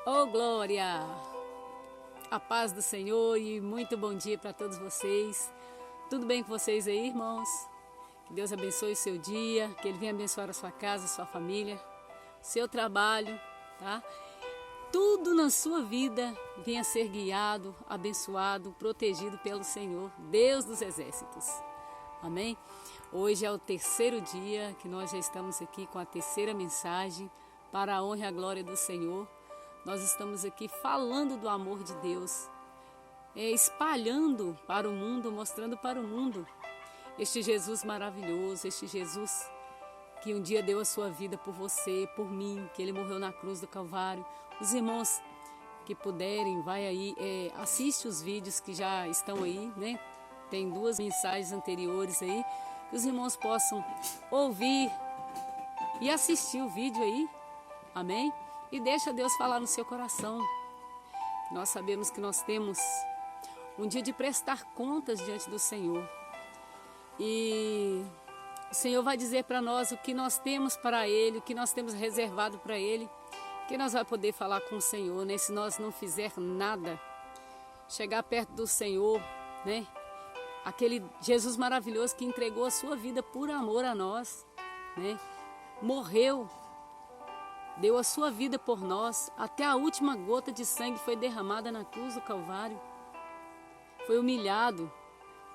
Oh, glória! A paz do Senhor e muito bom dia para todos vocês. Tudo bem com vocês aí, irmãos? Que Deus abençoe o seu dia, que Ele venha abençoar a sua casa, a sua família, seu trabalho, tá? Tudo na sua vida venha ser guiado, abençoado, protegido pelo Senhor, Deus dos exércitos. Amém? Hoje é o terceiro dia que nós já estamos aqui com a terceira mensagem para a honra e a glória do Senhor. Nós estamos aqui falando do amor de Deus, espalhando para o mundo, mostrando para o mundo este Jesus maravilhoso, este Jesus que um dia deu a sua vida por você, por mim, que Ele morreu na cruz do Calvário. Os irmãos que puderem, vai aí, assiste os vídeos que já estão aí, né? Tem 2 mensagens anteriores aí, que os irmãos possam ouvir e assistir o vídeo aí, amém? E deixa Deus falar no seu coração. Nós sabemos que nós temos um dia de prestar contas diante do Senhor. E o Senhor vai dizer para nós o que nós temos para Ele, o que nós temos reservado para Ele, que nós vamos poder falar com o Senhor, né? Se nós não fizer nada, chegar perto do Senhor, né? Aquele Jesus maravilhoso que entregou a sua vida por amor a nós, né? Morreu, deu a sua vida por nós, até a última gota de sangue foi derramada na cruz do Calvário. Foi humilhado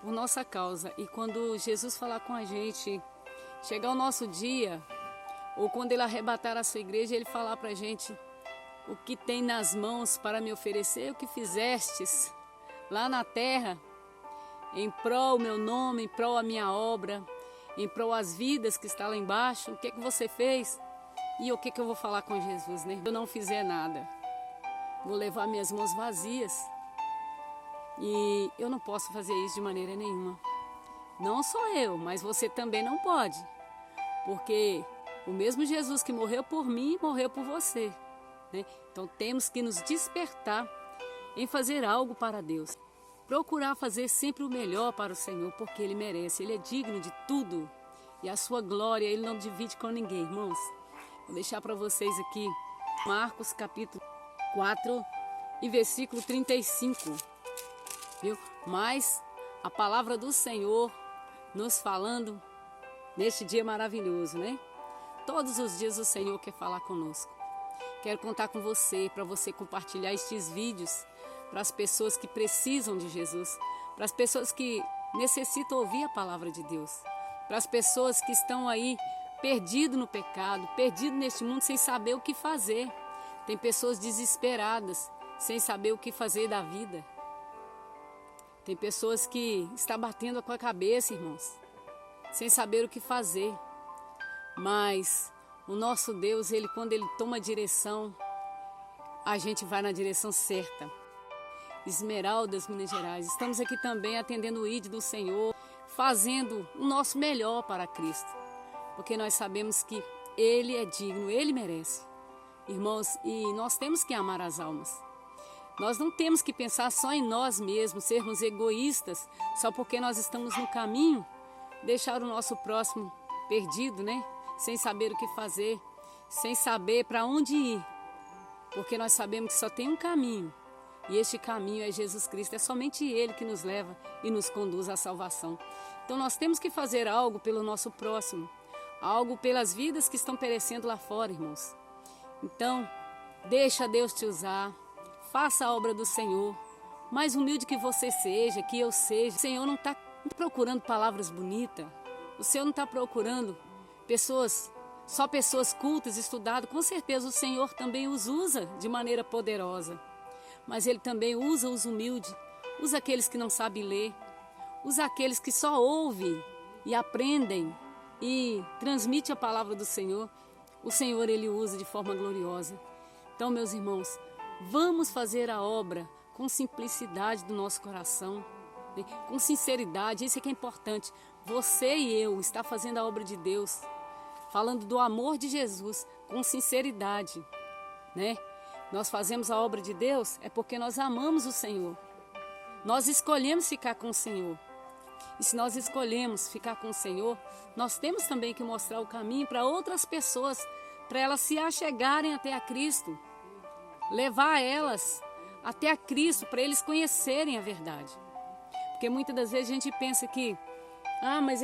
por nossa causa. E quando Jesus falar com a gente, chegar o nosso dia, ou quando Ele arrebatar a sua igreja, Ele falar para a gente o que tem nas mãos para me oferecer, o que fizestes lá na terra, em prol do meu nome, em prol da minha obra, em prol das vidas que está lá embaixo, o que você fez? E o que eu vou falar com Jesus, né? Se eu não fizer nada, vou levar minhas mãos vazias. E eu não posso fazer isso de maneira nenhuma. Não só eu, mas você também não pode. Porque o mesmo Jesus que morreu por mim, morreu por você, né? Então temos que nos despertar em fazer algo para Deus. Procurar fazer sempre o melhor para o Senhor, porque Ele merece. Ele é digno de tudo. E a sua glória Ele não divide com ninguém, irmãos. Vou deixar para vocês aqui Marcos capítulo 4 e versículo 35. Viu? Mas a palavra do Senhor nos falando neste dia maravilhoso, né? Todos os dias o Senhor quer falar conosco. Quero contar com você, para você compartilhar estes vídeos para as pessoas que precisam de Jesus, para as pessoas que necessitam ouvir a palavra de Deus, para as pessoas que estão aí perdido no pecado, perdido neste mundo sem saber o que fazer. Tem pessoas desesperadas, sem saber o que fazer da vida. Tem pessoas que estão batendo com a cabeça, irmãos, sem saber o que fazer. Mas o nosso Deus, quando Ele toma direção, a gente vai na direção certa. Esmeraldas, Minas Gerais. Estamos aqui também atendendo o ID do Senhor, fazendo o nosso melhor para Cristo. Porque nós sabemos que Ele é digno, Ele merece. Irmãos, e nós temos que amar as almas. Nós não temos que pensar só em nós mesmos, sermos egoístas, só porque nós estamos no caminho, deixar o nosso próximo perdido, né? Sem saber o que fazer, sem saber para onde ir. Porque nós sabemos que só tem um caminho, e este caminho é Jesus Cristo, é somente Ele que nos leva e nos conduz à salvação. Então nós temos que fazer algo pelo nosso próximo, algo pelas vidas que estão perecendo lá fora, irmãos. Então, deixa Deus te usar, faça a obra do Senhor, mais humilde que você seja, que eu seja. O Senhor não está procurando palavras bonitas, o Senhor não está procurando só pessoas cultas, estudadas. Com certeza o Senhor também os usa de maneira poderosa, mas Ele também usa os humildes, usa aqueles que não sabem ler, usa aqueles que só ouvem e aprendem e transmite a palavra do Senhor. O Senhor, Ele usa de forma gloriosa. Então, meus irmãos, vamos fazer a obra com simplicidade do nosso coração, né? Com sinceridade. Isso é que é importante. Você e eu está fazendo a obra de Deus, falando do amor de Jesus com sinceridade, né? Nós fazemos a obra de Deus é porque nós amamos o Senhor. Nós escolhemos ficar com o Senhor. E se nós escolhemos ficar com o Senhor, nós temos também que mostrar o caminho para outras pessoas, para elas se achegarem até a Cristo. levar elas até a Cristo, para eles conhecerem a verdade. Porque muitas das vezes a gente pensa que, mas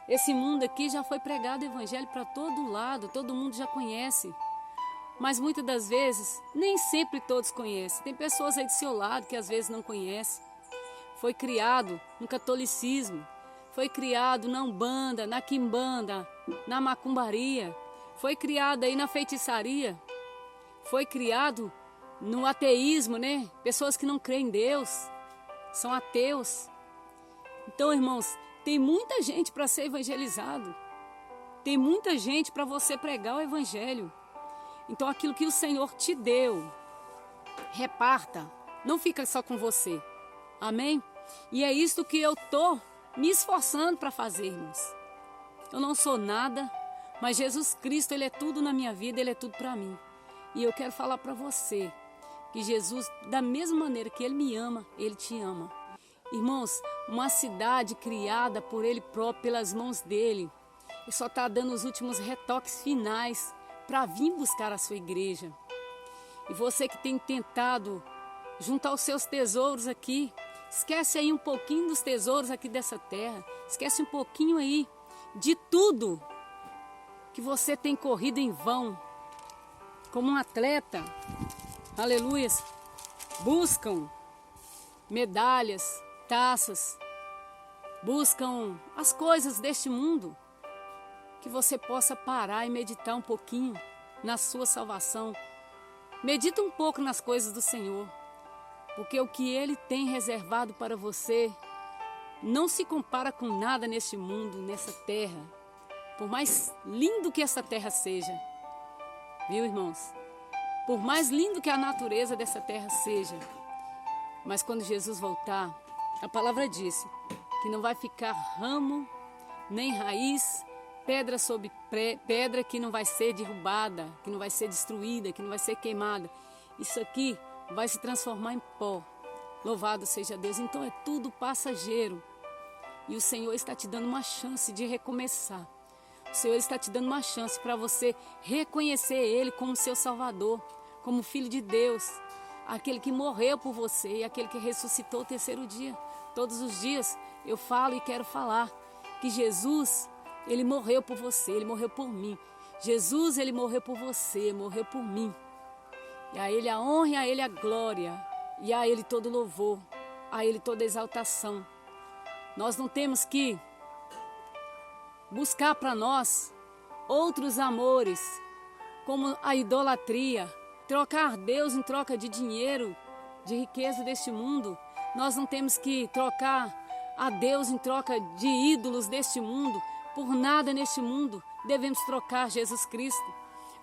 esse mundo aqui já foi pregado o evangelho para todo lado, todo mundo já conhece. Mas muitas das vezes, nem sempre todos conhecem. Tem pessoas aí do seu lado que às vezes não conhecem. Foi criado no catolicismo, foi criado na Umbanda, na Quimbanda, na macumbaria, foi criado aí na feitiçaria, foi criado no ateísmo, né? Pessoas que não creem em Deus, são ateus. Então, irmãos, tem muita gente para ser evangelizado. Tem muita gente para você pregar o evangelho. Então, aquilo que o Senhor te deu, reparta. Não fica só com você. Amém? E é isso que eu estou me esforçando para fazer, irmãos. Eu não sou nada, mas Jesus Cristo, Ele é tudo na minha vida, Ele é tudo para mim. E eu quero falar para você que Jesus, da mesma maneira que Ele me ama, Ele te ama. Irmãos, uma cidade criada por Ele próprio, pelas mãos dEle. Ele só está dando os últimos retoques finais para vir buscar a sua igreja. E você que tem tentado juntar os seus tesouros aqui, esquece aí um pouquinho dos tesouros aqui dessa terra. Esquece um pouquinho aí de tudo que você tem corrido em vão. Como um atleta, aleluias, buscam medalhas, taças, buscam as coisas deste mundo. Que você possa parar e meditar um pouquinho na sua salvação. Medita um pouco nas coisas do Senhor. Porque o que Ele tem reservado para você não se compara com nada neste mundo, nessa terra. Por mais lindo que essa terra seja. Viu, irmãos? Por mais lindo que a natureza dessa terra seja. Mas quando Jesus voltar, a palavra disse que não vai ficar ramo, nem raiz, pedra sobre pedra que não vai ser derrubada, que não vai ser destruída, que não vai ser queimada. Isso aqui vai se transformar em pó. Louvado seja Deus. Então é tudo passageiro. E o Senhor está te dando uma chance de recomeçar. O Senhor está te dando uma chance para você reconhecer Ele como seu Salvador, como Filho de Deus, aquele que morreu por você e aquele que ressuscitou o terceiro dia. Todos os dias eu falo e quero falar que Jesus, Ele morreu por você, Ele morreu por mim. Jesus, Ele morreu por você, morreu por mim. E a Ele a honra, e a Ele a glória, e a Ele todo louvor, a Ele toda exaltação. Nós não temos que buscar para nós outros amores, como a idolatria, trocar Deus em troca de dinheiro, de riqueza deste mundo. Nós não temos que trocar a Deus em troca de ídolos deste mundo, por nada neste mundo. Devemos trocar Jesus Cristo,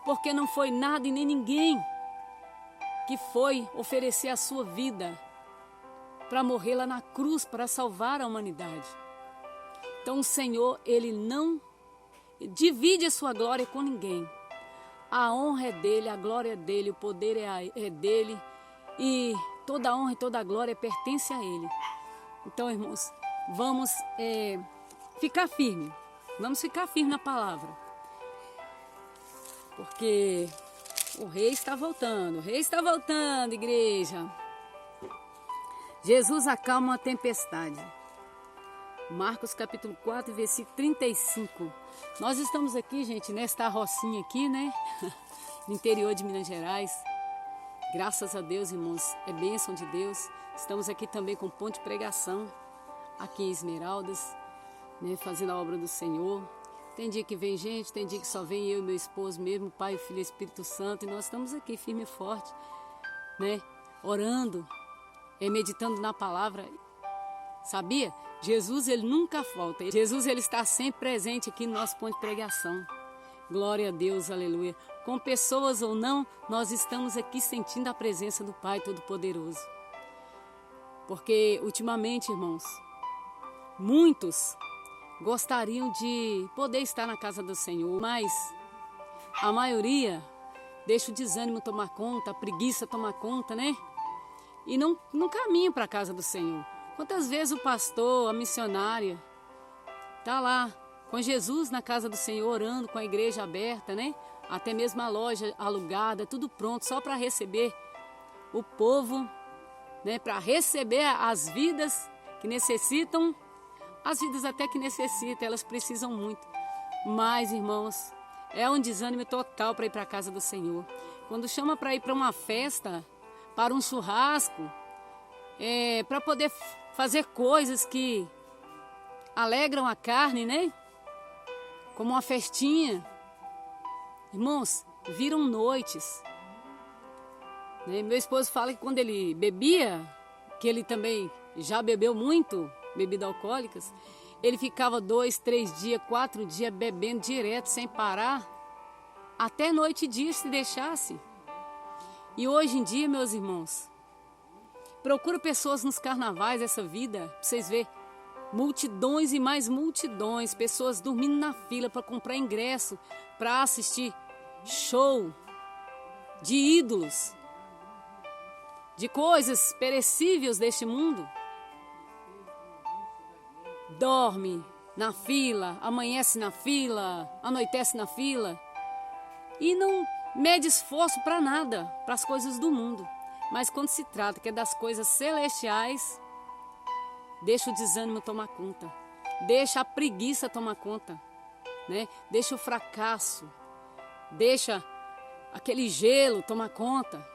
porque não foi nada e nem ninguém que foi oferecer a sua vida para morrer lá na cruz, para salvar a humanidade. Então o Senhor, Ele não divide a sua glória com ninguém. A honra é dEle, a glória é dEle, o poder é dEle e toda a honra e toda a glória pertence a Ele. Então, irmãos, vamos ficar firme. Vamos ficar firme na palavra. Porque o Rei está voltando. O Rei está voltando, igreja. Jesus acalma a tempestade. Marcos capítulo 4, versículo 35. Nós estamos aqui, gente, nesta rocinha aqui, né? No interior de Minas Gerais. Graças a Deus, irmãos, é bênção de Deus. Estamos aqui também com ponto de pregação, aqui em Esmeraldas, né? Fazendo a obra do Senhor. Tem dia que vem gente, tem dia que só vem eu e meu esposo mesmo, Pai, Filho e Espírito Santo. E nós estamos aqui firme e forte, né? Orando, meditando na palavra. Sabia? Jesus, Ele nunca falta. Jesus, Ele está sempre presente aqui no nosso ponto de pregação. Glória a Deus, aleluia. Com pessoas ou não, nós estamos aqui sentindo a presença do Pai Todo-Poderoso. Porque, ultimamente, irmãos, muitos gostariam de poder estar na casa do Senhor, mas a maioria deixa o desânimo tomar conta, a preguiça tomar conta, né? E não caminha para a casa do Senhor. Quantas vezes o pastor, a missionária, está lá com Jesus na casa do Senhor, orando, com a igreja aberta, né? Até mesmo a loja alugada, tudo pronto, só para receber o povo, né, para receber as vidas que necessitam, as vidas até que necessitam, elas precisam muito. Mas, irmãos, é um desânimo total para ir para a casa do Senhor. Quando chama para ir para uma festa, para um churrasco, para poder fazer coisas que alegram a carne, né? Como uma festinha. Irmãos, viram noites. Né? Meu esposo fala que quando ele bebia, que ele também já bebeu muito, bebidas alcoólicas, ele ficava 2, 3 dias, 4 dias bebendo direto, sem parar, até noite e dia se deixasse. E hoje em dia, meus irmãos, procuro pessoas nos carnavais, essa vida, para vocês verem, multidões e mais multidões, pessoas dormindo na fila para comprar ingresso, para assistir show de ídolos, de coisas perecíveis deste mundo. Dorme na fila, amanhece na fila, anoitece na fila e não mede esforço para nada, para as coisas do mundo. Mas quando se trata que é das coisas celestiais, deixa o desânimo tomar conta, deixa a preguiça tomar conta, né? Deixa o fracasso, deixa aquele gelo tomar conta,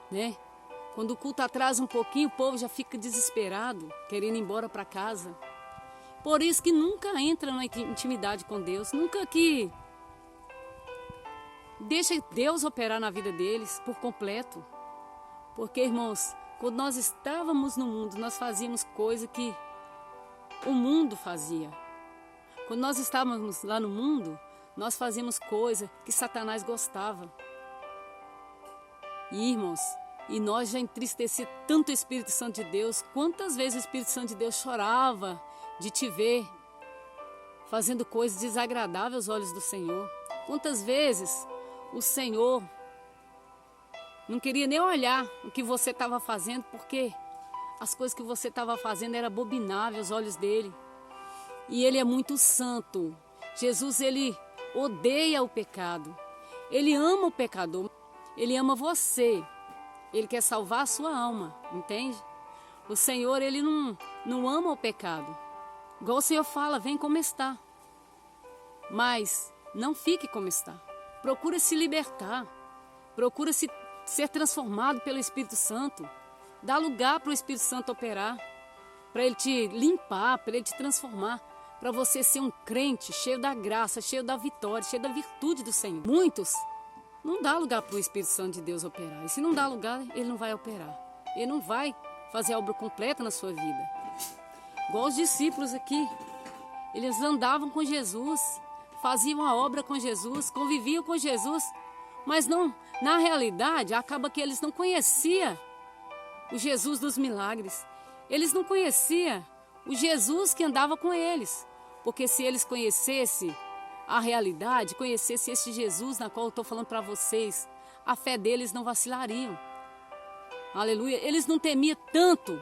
né? Quando o culto atrasa um pouquinho, o povo já fica desesperado, querendo ir embora para casa. Por isso que nunca entra na intimidade com Deus, nunca que deixa Deus operar na vida deles por completo. Porque, irmãos, quando nós estávamos no mundo, nós fazíamos coisa que o mundo fazia. Quando nós estávamos lá no mundo, nós fazíamos coisa que Satanás gostava. E, irmãos, e nós já entristeci tanto o Espírito Santo de Deus. Quantas vezes o Espírito Santo de Deus chorava de te ver fazendo coisas desagradáveis aos olhos do Senhor. Quantas vezes o Senhor não queria nem olhar o que você estava fazendo, porque as coisas que você estava fazendo eram abomináveis aos olhos dele. E ele é muito santo. Jesus, ele odeia o pecado. Ele ama o pecador. Ele ama você. Ele quer salvar a sua alma, entende? O Senhor, ele não ama o pecado. Igual o Senhor fala, vem como está. Mas não fique como está. Procura se libertar. Procura ser transformado pelo Espírito Santo. Dá lugar para o Espírito Santo operar. Para ele te limpar, para ele te transformar. Para você ser um crente cheio da graça, cheio da vitória, cheio da virtude do Senhor. Muitos não dá lugar para o Espírito Santo de Deus operar. E se não dá lugar, ele não vai operar. Ele não vai fazer a obra completa na sua vida. Igual os discípulos aqui. Eles andavam com Jesus, faziam a obra com Jesus, conviviam com Jesus. Mas não, na realidade, acaba que eles não conheciam o Jesus dos milagres. Eles não conheciam o Jesus que andava com eles. Porque se eles conhecessem a realidade, conhecessem esse Jesus na qual eu estou falando para vocês, a fé deles não vacilariam. Aleluia. Eles não temiam tanto,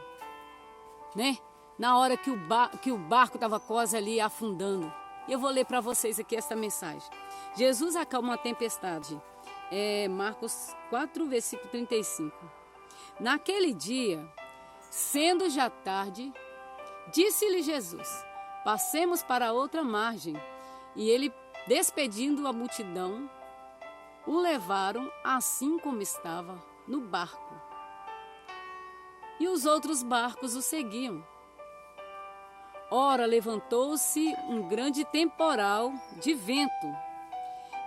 né? Na hora que o barco estava quase ali afundando. Eu vou ler para vocês aqui esta mensagem. Jesus acalma uma tempestade. Marcos 4, versículo 35. Naquele dia, sendo já tarde, disse-lhe Jesus: passemos para outra margem. E ele, despedindo a multidão, o levaram assim como estava no barco. E os outros barcos o seguiam. Ora, levantou-se um grande temporal de vento,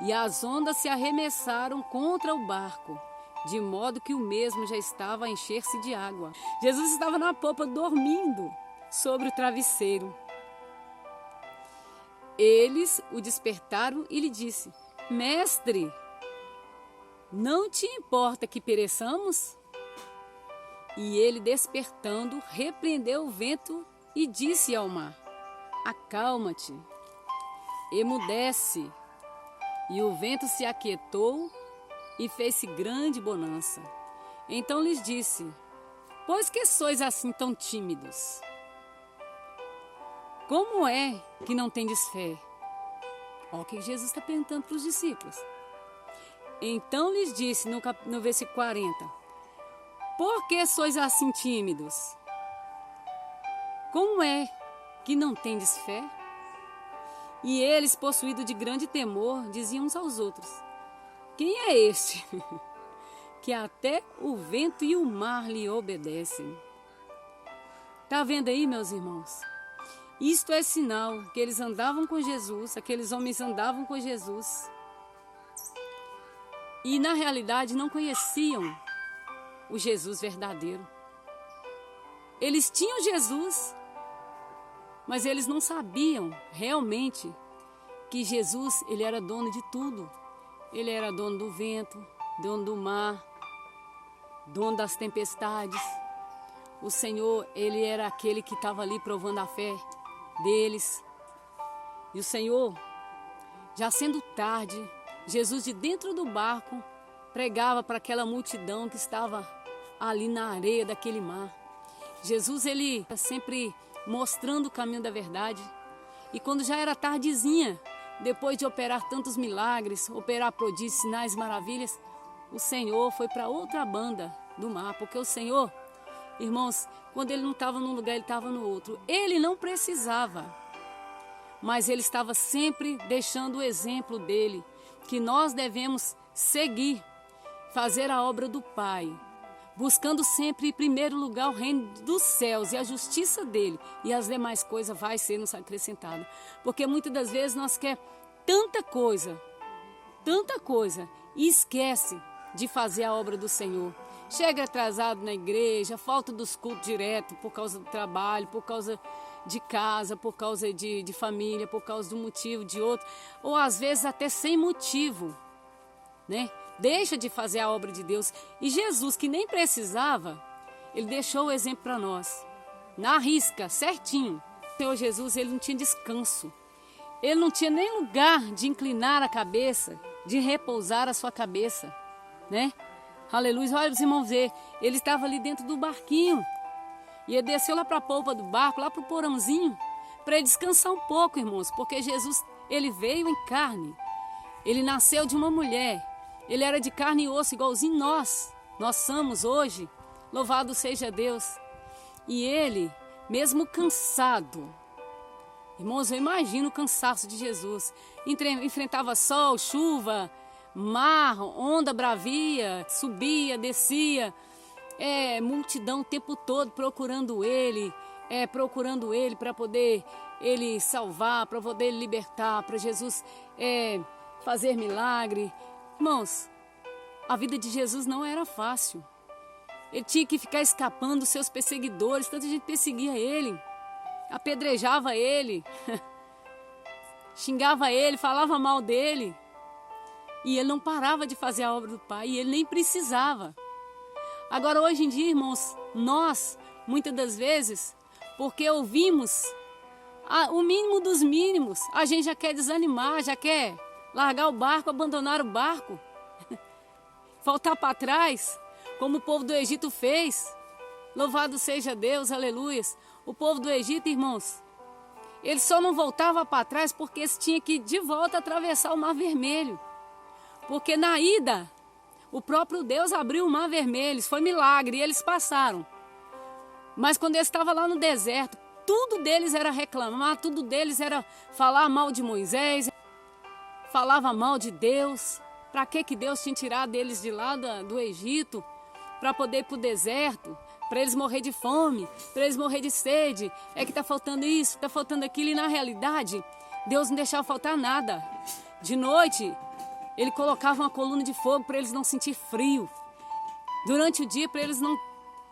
e as ondas se arremessaram contra o barco, de modo que o mesmo já estava a encher-se de água. Jesus estava na popa dormindo sobre o travesseiro. Eles o despertaram e lhe disse: Mestre, não te importa que pereçamos? E ele, despertando, repreendeu o vento e disse ao mar: acalma-te, emudece. E o vento se aquietou e fez-se grande bonança. Então lhes disse: pois que sois assim tão tímidos? Como é que não tendes fé? Olha o que Jesus está perguntando para os discípulos. Então lhes disse no versículo 40: por que sois assim tímidos? Como é que não tendes fé? E eles, possuídos de grande temor, diziam uns aos outros: quem é este que até o vento e o mar lhe obedecem? Está vendo aí, meus irmãos? Isto é sinal que eles andavam com Jesus, aqueles homens andavam com Jesus e na realidade não conheciam o Jesus verdadeiro. Eles tinham Jesus, mas eles não sabiam realmente que Jesus, ele era dono de tudo. Ele era dono do vento, dono do mar, dono das tempestades. O Senhor, ele era aquele que estava ali provando a fé deles. E o Senhor, já sendo tarde, Jesus de dentro do barco pregava para aquela multidão que estava ali na areia daquele mar. Jesus, ele sempre mostrando o caminho da verdade. E quando já era tardezinha, depois de operar tantos milagres, operar prodígios, sinais, maravilhas, o Senhor foi para outra banda do mar, porque o Senhor, irmãos, quando ele não estava num lugar, ele estava no outro. Ele não precisava, mas ele estava sempre deixando o exemplo dele, que nós devemos seguir, fazer a obra do Pai, buscando sempre em primeiro lugar o reino dos céus e a justiça dele, e as demais coisas vai ser nos acrescentada. Porque muitas das vezes nós quer tanta coisa, e esquece de fazer a obra do Senhor. Chega atrasado na igreja, falta dos cultos direto por causa do trabalho, por causa de casa, por causa de família, por causa de um motivo, de outro, ou às vezes até sem motivo, né? Deixa de fazer a obra de Deus. E Jesus, que nem precisava, ele deixou o exemplo para nós, na risca, certinho. O Senhor Jesus, ele não tinha descanso, ele não tinha nem lugar de inclinar a cabeça, de repousar a sua cabeça, né? Aleluia. Olha os irmãos ver, ele estava ali dentro do barquinho e ele desceu lá para a polpa do barco, lá para o porãozinho, para ele descansar um pouco, irmãos, porque Jesus, ele veio em carne, ele nasceu de uma mulher, ele era de carne e osso, igualzinho nós somos hoje, louvado seja Deus. E ele, mesmo cansado, irmãos, eu imagino o cansaço de Jesus, enfrentava sol, chuva, mar, onda bravia, subia, descia, multidão o tempo todo procurando ele para poder ele salvar, para poder ele libertar, para Jesus fazer milagre. Irmãos, a vida de Jesus não era fácil. Ele tinha que ficar escapando dos seus perseguidores, tanta gente perseguia ele, apedrejava ele, xingava ele, falava mal dele. E ele não parava de fazer a obra do Pai, e ele nem precisava. Agora, hoje em dia, irmãos, nós, muitas das vezes, porque ouvimos o mínimo dos mínimos, a gente já quer desanimar, já quer largar o barco, abandonar o barco, voltar para trás, como o povo do Egito fez. Louvado seja Deus, aleluias. O povo do Egito, irmãos, eles só não voltavam para trás porque eles tinham que de volta atravessar o Mar Vermelho. Porque na ida, o próprio Deus abriu o Mar Vermelho, foi milagre, e eles passaram. Mas quando eles estavam lá no deserto, tudo deles era reclamar, tudo deles era falar mal de Moisés, falava mal de Deus. Para que Deus tinha tirado eles de lá do Egito? Para poder ir para o deserto, para eles morrer de fome, para eles morrer de sede. É que está faltando isso, está faltando aquilo, e na realidade, Deus não deixava faltar nada. De noite, ele colocava uma coluna de fogo para eles não sentir frio. Durante o dia, para eles não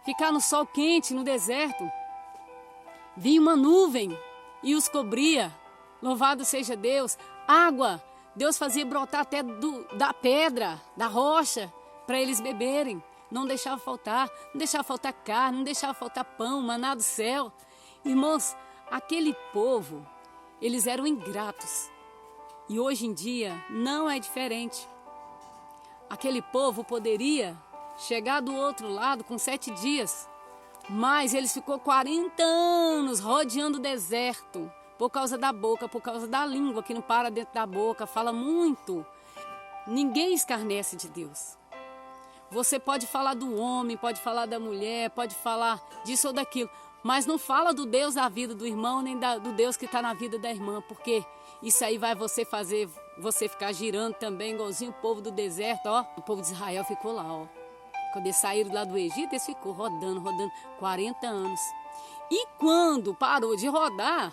ficar no sol quente, no deserto. Vinha uma nuvem e os cobria. Louvado seja Deus. Água, Deus fazia brotar até da pedra, da rocha, para eles beberem. Não deixava faltar, não deixava faltar carne, não deixava faltar pão, maná do céu. Irmãos, aquele povo, eles eram ingratos. E hoje em dia não é diferente. Aquele povo poderia chegar do outro lado com 7 dias, mas eles ficou 40 anos rodeando o deserto por causa da boca, por causa da língua que não para dentro da boca, fala muito. Ninguém escarnece de Deus. Você pode falar do homem, pode falar da mulher, pode falar disso ou daquilo, mas não fala do Deus da vida do irmão, nem do Deus que está na vida da irmã, porque isso aí vai fazer você ficar girando também, igualzinho o povo do deserto, ó. O povo de Israel ficou lá, ó. Quando eles saíram lá do Egito, eles ficou rodando 40 anos. E quando parou de rodar,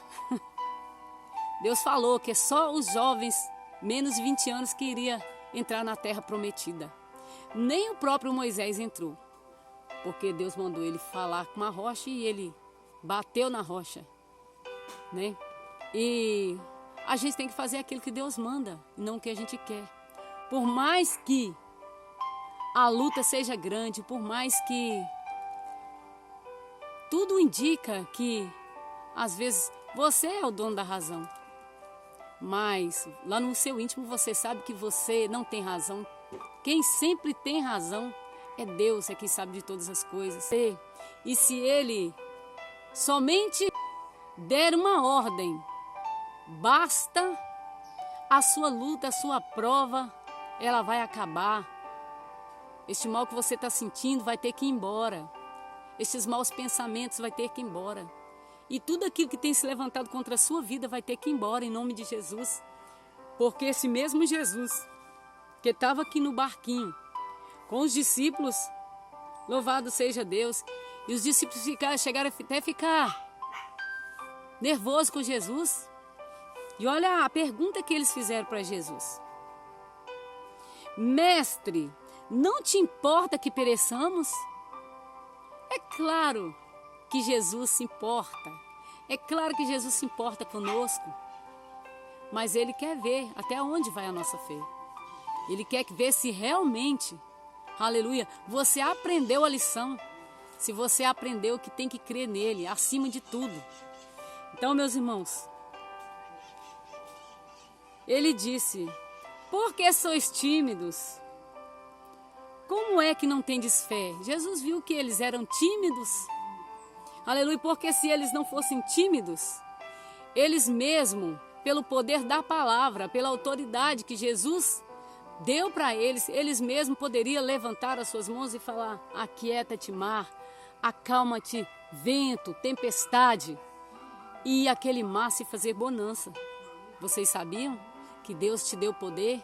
Deus falou que é só os jovens, menos de 20 anos, que iria entrar na terra prometida. Nem o próprio Moisés entrou, porque Deus mandou ele falar com uma rocha e ele bateu na rocha, né? E a gente tem que fazer aquilo que Deus manda, não o que a gente quer. Por mais que a luta seja grande, por mais que tudo indica que às vezes você é o dono da razão, mas lá no seu íntimo você sabe que você não tem razão. Quem sempre tem razão é Deus, é quem sabe de todas as coisas. E se Ele somente der uma ordem, basta a sua luta, a sua prova, ela vai acabar. Este mal que você está sentindo vai ter que ir embora. Esses maus pensamentos vai ter que ir embora. E tudo aquilo que tem se levantado contra a sua vida vai ter que ir embora em nome de Jesus. Porque esse mesmo Jesus que estava aqui no barquinho com os discípulos, louvado seja Deus, e os discípulos chegaram até a ficar nervosos com Jesus. E olha a pergunta que eles fizeram para Jesus: Mestre, não te importa que pereçamos? É claro que Jesus se importa. É claro que Jesus se importa conosco. Mas Ele quer ver até onde vai a nossa fé. Ele quer ver se realmente, aleluia, você aprendeu a lição. Se você aprendeu que tem que crer nele, acima de tudo. Então, meus irmãos, Ele disse: por que sois tímidos? Como é que não tendes fé? Jesus viu que eles eram tímidos. Aleluia, porque se eles não fossem tímidos, eles mesmo, pelo poder da palavra, pela autoridade que Jesus deu para eles, eles mesmos poderiam levantar as suas mãos e falar: aquieta-te, mar, acalma-te, vento, tempestade, e aquele mar se fazer bonança. Vocês sabiam que Deus te deu poder?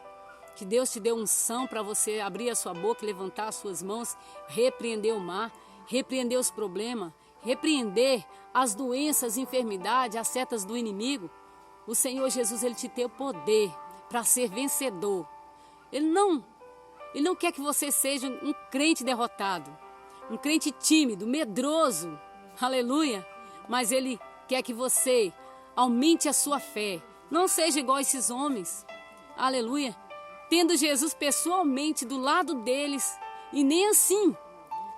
Que Deus te deu unção para você abrir a sua boca, levantar as suas mãos, repreender o mar, repreender os problemas, repreender as doenças, enfermidades, as setas do inimigo. O Senhor Jesus, Ele te deu poder para ser vencedor. Ele não quer que você seja um crente derrotado, um crente tímido, medroso, aleluia. Mas Ele quer que você aumente a sua fé, não seja igual a esses homens, aleluia. Tendo Jesus pessoalmente do lado deles, e nem assim,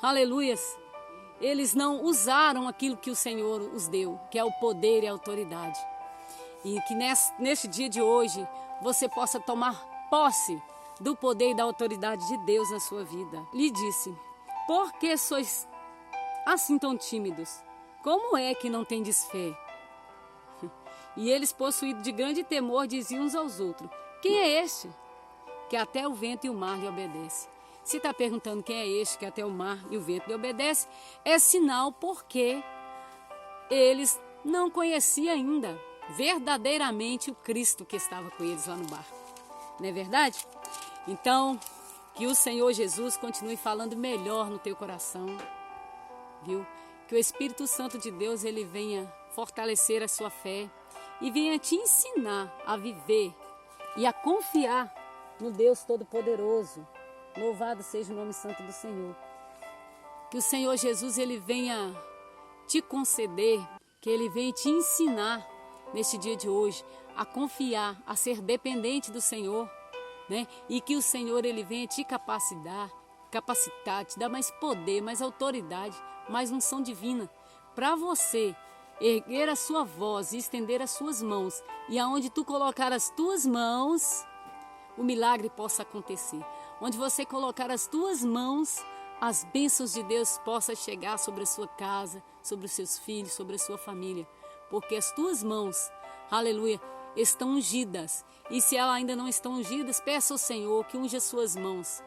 aleluias, eles não usaram aquilo que o Senhor os deu, que é o poder e a autoridade. E que neste dia de hoje, você possa tomar posse do poder e da autoridade de Deus na sua vida. Lhe disse: por que sois assim tão tímidos? Como é que não tendes fé? E eles, possuídos de grande temor, diziam uns aos outros: quem é este que até o vento e o mar lhe obedecem? Se está perguntando quem é este que até o mar e o vento lhe obedecem, é sinal porque eles não conheciam ainda verdadeiramente o Cristo que estava com eles lá no barco. Não é verdade? Então, que o Senhor Jesus continue falando melhor no teu coração, viu? Que o Espírito Santo de Deus, ele venha fortalecer a sua fé e venha te ensinar a viver e a confiar no Deus Todo-Poderoso. Louvado seja o nome santo do Senhor. Que o Senhor Jesus, ele venha te conceder, que ele venha te ensinar neste dia de hoje a confiar, a ser dependente do Senhor, né? E que o Senhor, ele venha te capacitar, te dar mais poder, mais autoridade, mais unção divina, para você erguer a sua voz e estender as suas mãos, e aonde tu colocar as tuas mãos, o milagre possa acontecer. Onde você colocar as tuas mãos, as bênçãos de Deus possam chegar sobre a sua casa, sobre os seus filhos, sobre a sua família. Porque as tuas mãos, aleluia, estão ungidas. E se elas ainda não estão ungidas, peça ao Senhor que unja as suas mãos.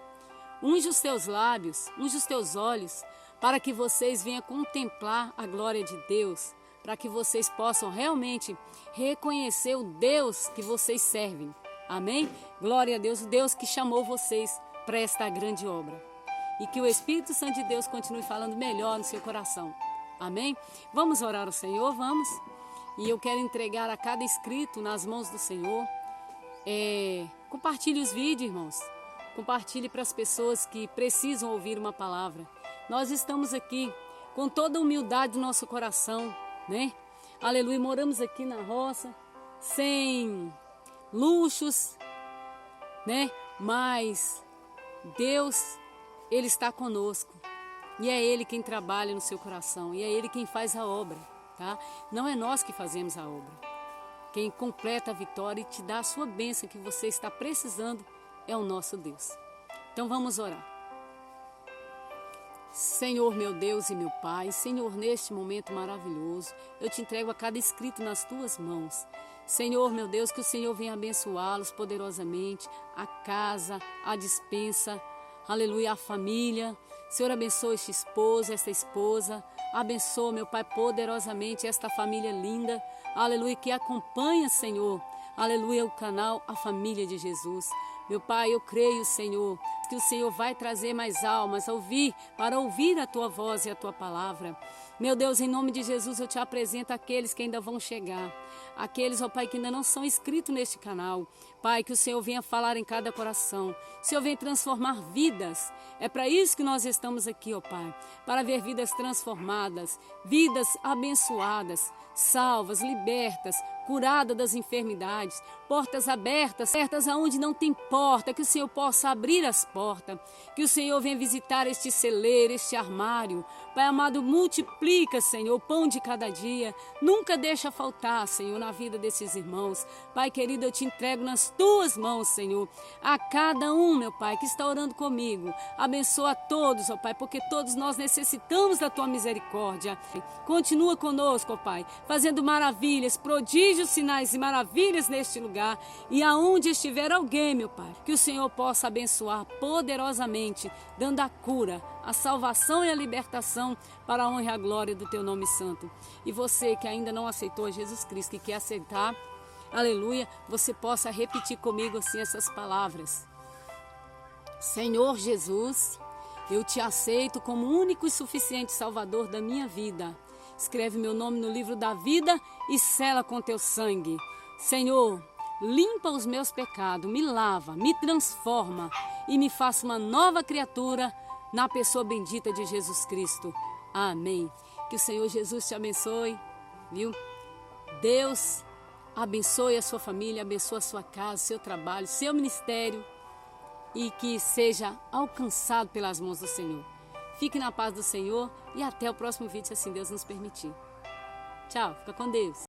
unge os teus lábios, unge os teus olhos, para que vocês venham contemplar a glória de Deus, para que vocês possam realmente reconhecer o Deus que vocês servem. Amém? Glória a Deus, o Deus que chamou vocês para esta grande obra. E que o Espírito Santo de Deus continue falando melhor no seu coração. Amém? Vamos orar ao Senhor, vamos? E eu quero entregar a cada inscrito nas mãos do Senhor. Compartilhe os vídeos, irmãos. Compartilhe para as pessoas que precisam ouvir uma palavra. Nós estamos aqui com toda a humildade do nosso coração, né? Aleluia, moramos aqui na roça, sem luxos, né? Mas Deus, Ele está conosco. E é Ele quem trabalha no seu coração. E é Ele quem faz a obra, tá? Não é nós que fazemos a obra. Quem completa a vitória e te dá a sua bênção que você está precisando é o nosso Deus. Então vamos orar. Senhor, meu Deus e meu Pai, Senhor, neste momento maravilhoso, eu te entrego a cada inscrito nas tuas mãos. Senhor, meu Deus, que o Senhor venha abençoá-los poderosamente, a casa, a despensa, aleluia, a família. Senhor, abençoa este esposo, esta esposa. Abençoa, meu Pai, poderosamente esta família linda. Aleluia, que acompanha, Senhor. Aleluia, o canal A Família de Jesus. Meu Pai, eu creio, Senhor, que o Senhor vai trazer mais almas para ouvir a Tua voz e a Tua palavra. Meu Deus, em nome de Jesus, eu te apresento aqueles que ainda vão chegar. Aqueles, ó Pai, que ainda não são inscritos neste canal. Pai, que o Senhor venha falar em cada coração. O Senhor venha transformar vidas. É para isso que nós estamos aqui, ó Pai. Para ver vidas transformadas, vidas abençoadas, salvas, libertas, curadas das enfermidades, portas abertas aonde não tem porta, que o Senhor possa abrir as portas, que o Senhor venha visitar este celeiro, este armário. Pai amado, multiplica, Senhor, o pão de cada dia, nunca deixa faltar, Senhor, na vida desses irmãos. Pai querido, eu te entrego nas tuas mãos, Senhor, a cada um, meu Pai, que está orando comigo. Abençoa a todos, ó Pai, porque todos nós necessitamos da tua misericórdia. Continua conosco, ó Pai, fazendo maravilhas, prodígios, sinais e maravilhas neste lugar. E aonde estiver alguém, meu Pai, que o Senhor possa abençoar poderosamente, dando a cura, a salvação e a libertação para a honra e a glória do teu nome santo. E você que ainda não aceitou Jesus Cristo, que quer aceitar, aleluia, você possa repetir comigo assim essas palavras. Senhor Jesus, eu te aceito como único e suficiente Salvador da minha vida. Escreve meu nome no livro da vida e sela com teu sangue. Senhor, limpa os meus pecados, me lava, me transforma e me faça uma nova criatura na pessoa bendita de Jesus Cristo. Amém. Que o Senhor Jesus te abençoe, viu? Deus abençoe a sua família, abençoe a sua casa, seu trabalho, seu ministério e que seja alcançado pelas mãos do Senhor. Fique na paz do Senhor e até o próximo vídeo, se assim Deus nos permitir. Tchau, fica com Deus.